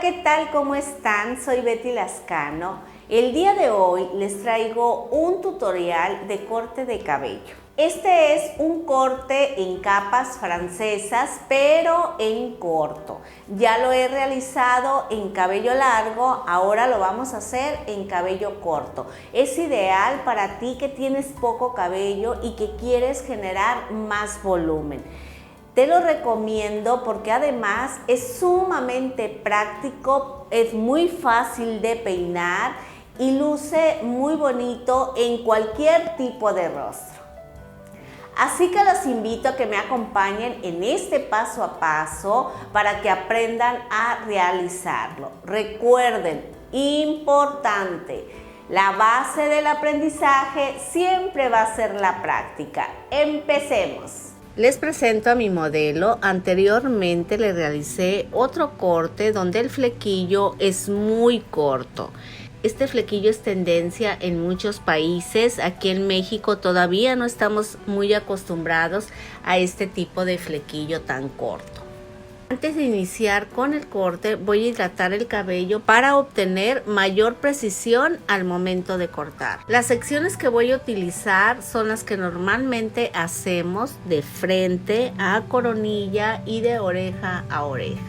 ¿qué tal? ¿Cómo están? Soy Betty Lascano. El día de hoy les traigo un tutorial de corte de cabello. Este es un corte en capas francesas, pero en corto. Ya lo he realizado en cabello largo, ahora lo vamos a hacer en cabello corto. Es ideal para ti que tienes poco cabello y que quieres generar más volumen. Te lo recomiendo porque además es sumamente práctico, es muy fácil de peinar y luce muy bonito en cualquier tipo de rostro. Así que los invito a que me acompañen en este paso a paso para que aprendan a realizarlo. Recuerden, importante, la base del aprendizaje siempre va a ser la práctica. Empecemos. Les presento a mi modelo. Anteriormente le realicé otro corte donde el flequillo es muy corto. Este flequillo es tendencia en muchos países. Aquí en México todavía no estamos muy acostumbrados a este tipo de flequillo tan corto. Antes de iniciar con el corte voy a hidratar el cabello para obtener mayor precisión al momento de cortar. Las secciones que voy a utilizar son las que normalmente hacemos de frente a coronilla y de oreja a oreja.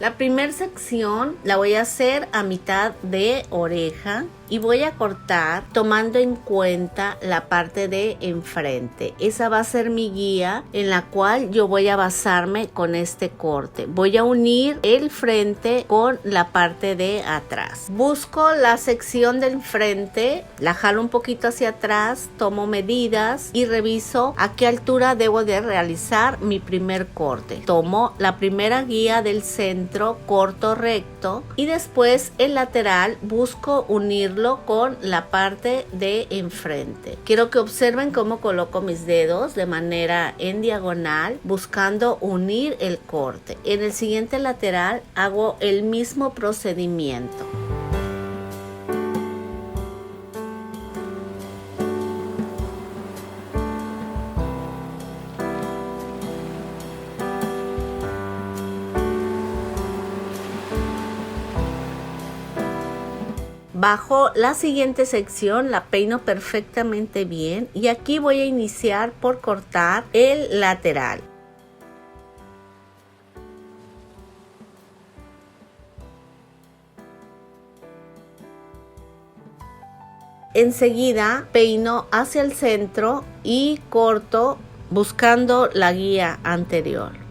La primera sección la voy a hacer a mitad de oreja y voy a cortar tomando en cuenta la parte de enfrente. Esa va a ser mi guía en la cual yo voy a basarme con este corte. Voy a unir el frente con la parte de atrás. Busco la sección del frente, la jalo un poquito hacia atrás, tomo medidas y reviso a qué altura debo de realizar mi primer corte. Tomo la primera guía del centro, corto recto, y después el lateral busco unirlo con la parte de enfrente. Quiero que observen cómo coloco mis dedos de manera en diagonal buscando unir el corte. En el siguiente lateral hago el mismo procedimiento. Bajo la siguiente sección la peino perfectamente bien y aquí voy a iniciar por cortar el lateral. Enseguida peino hacia el centro y corto buscando la guía anterior.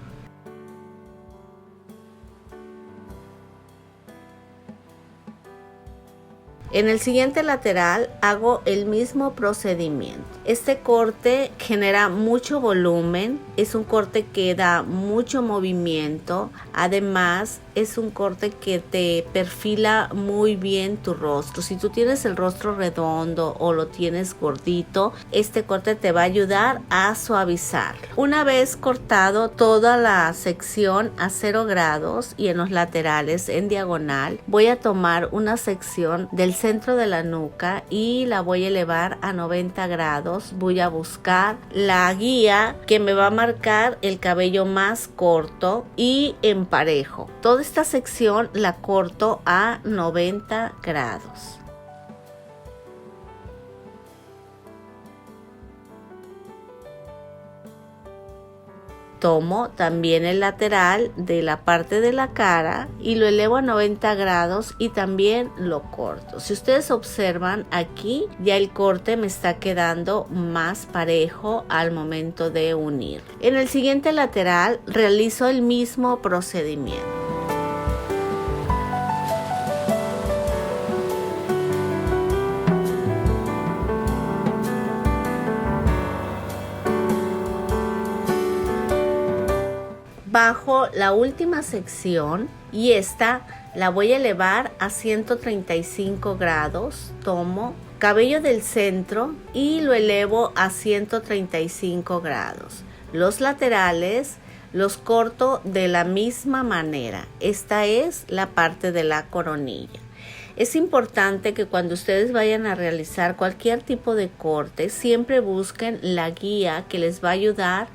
En el siguiente lateral hago el mismo procedimiento. Este corte genera mucho volumen, es un corte que da mucho movimiento, además es un corte que te perfila muy bien tu rostro. Si tú tienes el rostro redondo o lo tienes gordito, este corte te va a ayudar a suavizarlo. Una vez cortado toda la sección a 0 grados y en los laterales en diagonal, voy a tomar una sección del centro de la nuca y la voy a elevar a 90 grados. Voy a buscar la guía que me va a marcar el cabello más corto y en parejo. Toda esta sección la corto a 90 grados. Tomo también el lateral de la parte de la cara y lo elevo a 90 grados y también lo corto. Si ustedes observan aquí, ya el corte me está quedando más parejo al momento de unir. En el siguiente lateral realizo el mismo procedimiento. Bajo la última sección y esta la voy a elevar a 135 grados. Tomo cabello del centro y lo elevo a 135 grados. Los laterales los corto de la misma manera. Esta es la parte de la coronilla. Es importante que cuando ustedes vayan a realizar cualquier tipo de corte, siempre busquen la guía que les va a ayudar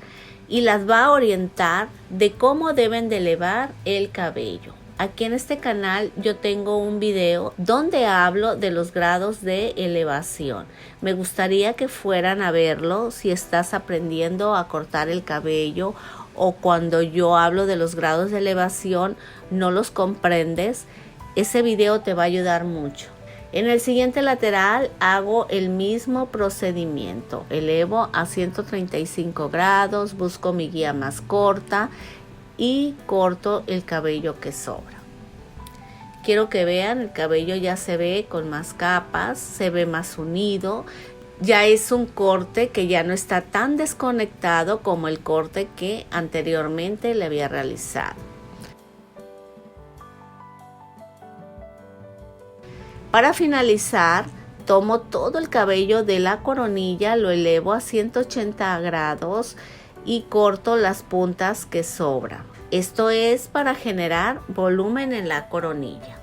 y las va a orientar de cómo deben de elevar el cabello. aquí en este canal yo tengo un video donde hablo de los grados de elevación. Me gustaría que fueran a verlo si estás aprendiendo a cortar el cabello o cuando yo hablo de los grados de elevación no los comprendes. Ese video te va a ayudar mucho. En el siguiente lateral hago el mismo procedimiento. Elevo a 135 grados, busco mi guía más corta y corto el cabello que sobra. Quiero que vean, el cabello ya se ve con más capas, se ve más unido. Ya es un corte que ya no está tan desconectado como el corte que anteriormente le había realizado. Para finalizar, tomo todo el cabello de la coronilla, lo elevo a 180 grados y corto las puntas que sobran. Esto es para generar volumen en la coronilla.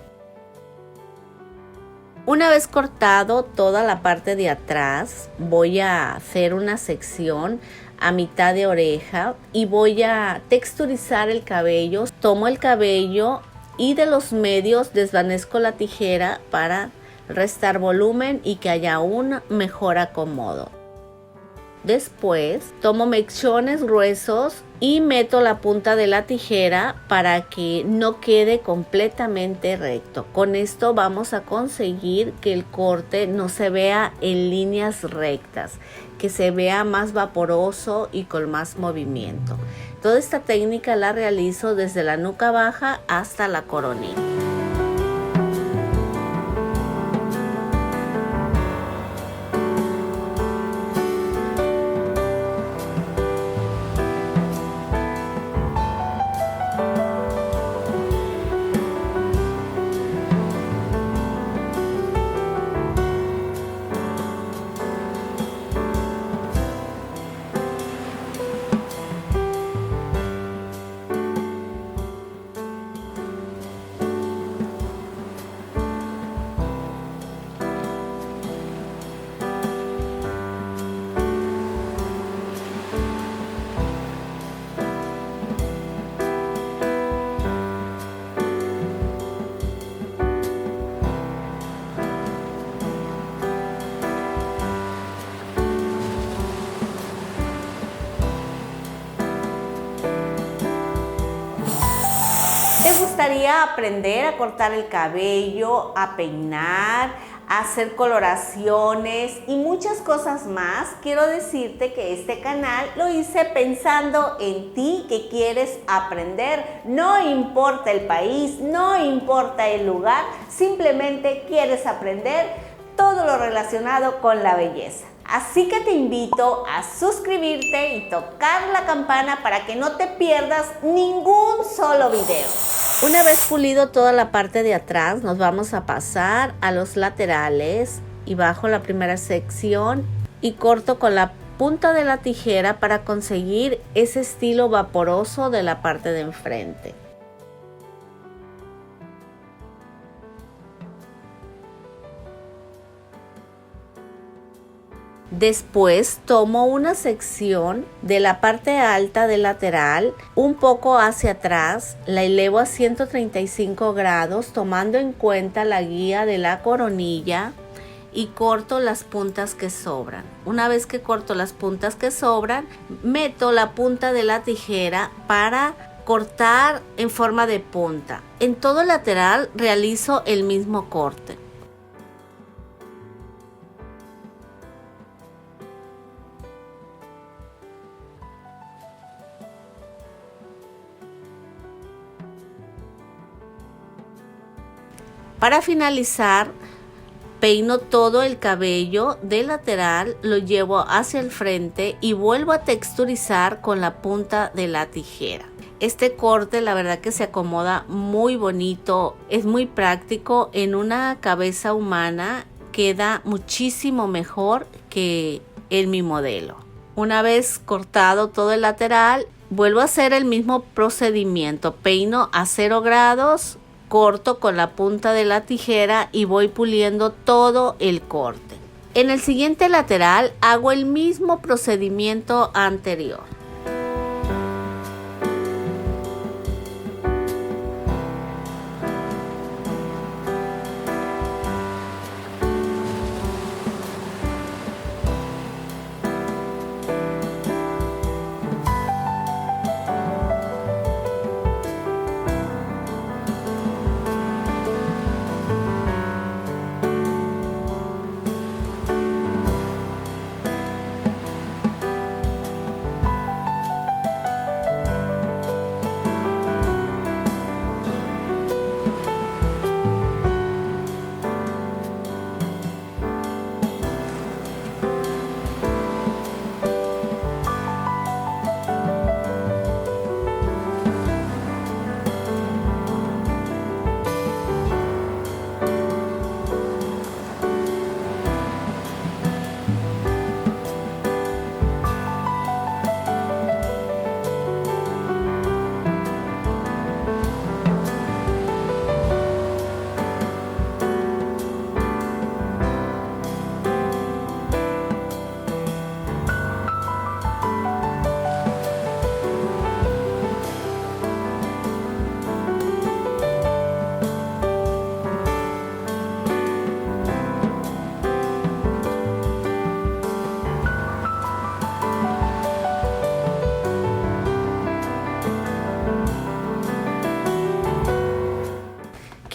Una vez cortado toda la parte de atrás, voy a hacer una sección a mitad de oreja y voy a texturizar el cabello. Tomo el cabello y de los medios desvanezco la tijera para restar volumen y que haya un mejor acomodo. Después tomo mechones gruesos y meto la punta de la tijera para que no quede completamente recto. Con esto vamos a conseguir que el corte no se vea en líneas rectas, que se vea más vaporoso y con más movimiento. Toda esta técnica la realizo desde la nuca baja hasta la coronilla. ¿Te gustaría aprender a cortar el cabello, a peinar, a hacer coloraciones y muchas cosas más? Quiero decirte que este canal lo hice pensando en ti que quieres aprender. No importa el país, no importa el lugar, simplemente quieres aprender todo lo relacionado con la belleza. Así que te invito a suscribirte y tocar la campana para que no te pierdas ningún solo video. Una vez pulido toda la parte de atrás, nos vamos a pasar a los laterales y bajo la primera sección y corto con la punta de la tijera para conseguir ese estilo vaporoso de la parte de enfrente. Después tomo una sección de la parte alta del lateral un poco hacia atrás, la elevo a 135 grados tomando en cuenta la guía de la coronilla y corto las puntas que sobran. Una vez que corto las puntas que sobran, meto la punta de la tijera para cortar en forma de punta. En todo el lateral realizo el mismo corte. Para finalizar, peino todo el cabello del lateral, lo llevo hacia el frente y vuelvo a texturizar con la punta de la tijera. Este corte la verdad que se acomoda muy bonito, es muy práctico. En una cabeza humana queda muchísimo mejor que en mi modelo. Una vez cortado todo el lateral, vuelvo a hacer el mismo procedimiento. Peino a 0 grados, corto con la punta de la tijera y voy puliendo todo el corte. En el siguiente lateral hago el mismo procedimiento anterior.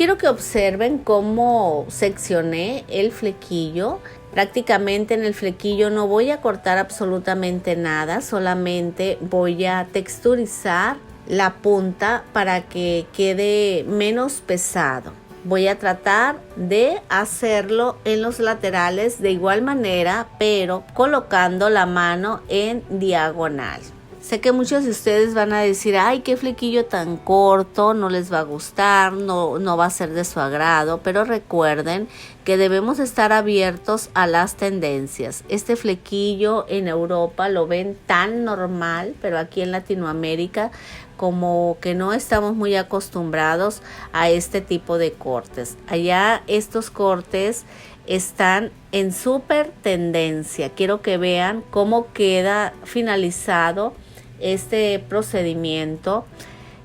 quiero que observen cómo seccioné el flequillo. Prácticamente en el flequillo no voy a cortar absolutamente nada, solamente voy a texturizar la punta para que quede menos pesado. Voy a tratar de hacerlo en los laterales de igual manera, pero colocando la mano en diagonal. Sé que muchos de ustedes van a decir, ay, qué flequillo tan corto, no les va a gustar, no va a ser de su agrado, pero recuerden que debemos estar abiertos a las tendencias. Este flequillo en Europa lo ven tan normal, pero aquí en Latinoamérica como que no estamos muy acostumbrados a este tipo de cortes. Allá estos cortes están en súper tendencia. Quiero que vean cómo queda finalizado este procedimiento.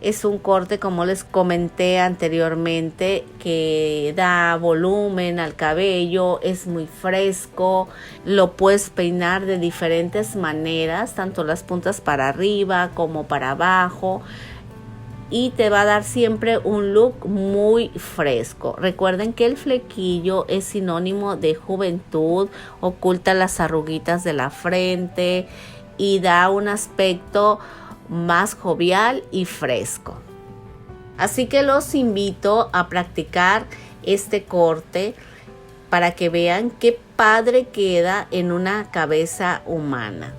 Es un corte, como les comenté anteriormente, que da volumen al cabello, es muy fresco, lo puedes peinar de diferentes maneras, tanto las puntas para arriba como para abajo, y te va a dar siempre un look muy fresco. Recuerden que el flequillo es sinónimo de juventud, oculta las arruguitas de la frente y da un aspecto más jovial y fresco. Así que los invito a practicar este corte para que vean qué padre queda en una cabeza humana.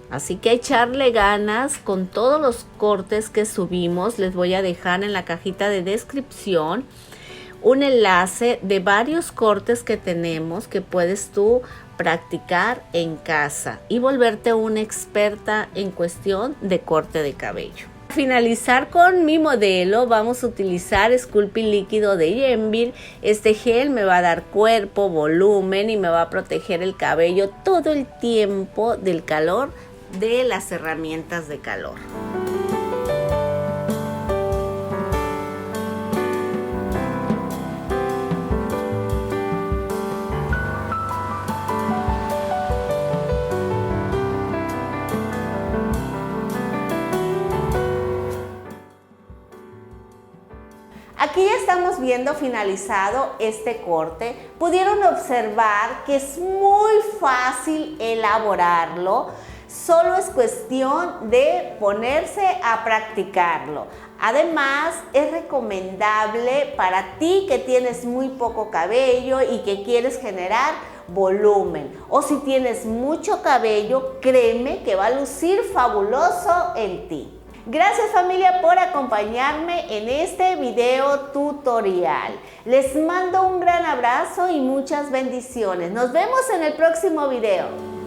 Así que echarle ganas con todos los cortes que subimos. Les voy a dejar en la cajita de descripción un enlace de varios cortes que tenemos que puedes tú practicar en casa y volverte una experta en cuestión de corte de cabello. Para finalizar con mi modelo vamos a utilizar Sculpey líquido de Yenvil. Este gel me va a dar cuerpo, volumen y me va a proteger el cabello todo el tiempo del calor de las herramientas de calor. Aquí ya estamos viendo finalizado este corte. Pudieron observar que es muy fácil elaborarlo. Solo es cuestión de ponerse a practicarlo. Además, es recomendable para ti que tienes muy poco cabello y que quieres generar volumen. O si tienes mucho cabello, créeme que va a lucir fabuloso en ti. Gracias familia por acompañarme en este video tutorial. Les mando un gran abrazo y muchas bendiciones. Nos vemos en el próximo video.